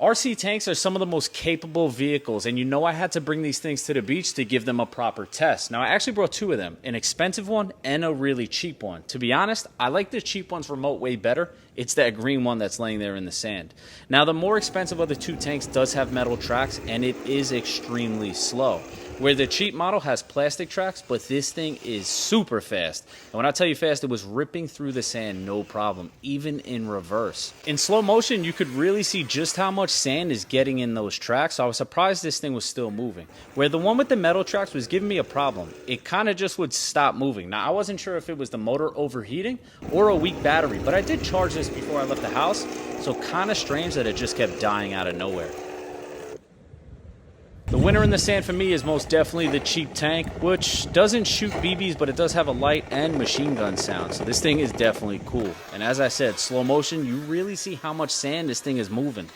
RC tanks are some of the most capable vehicles, and you know I had to bring these things to the beach to give them a proper test. Now, I actually brought two of them, an expensive one and a really cheap one. To be honest, I like the cheap one's remote way better. It's that green one that's laying there in the sand. Now, the more expensive of the two tanks does have metal tracks, and it is extremely slow. Where the cheap model has plastic tracks, but this thing is super fast. And when I tell you fast, it was ripping through the sand, no problem, even in reverse. In slow motion, you could really see just how much sand is getting in those tracks, so I was surprised this thing was still moving. Where the one with the metal tracks was giving me a problem. It kind of just would stop moving. Now, I wasn't sure if it was the motor overheating or a weak battery, but I did charge this before I left the house, so kind of strange that it just kept dying out of nowhere. The winner in the sand for me is most definitely the cheap tank, which doesn't shoot BBs, but it does have a light and machine gun sound. So this thing is definitely cool. And as I said, slow motion, you really see how much sand this thing is moving.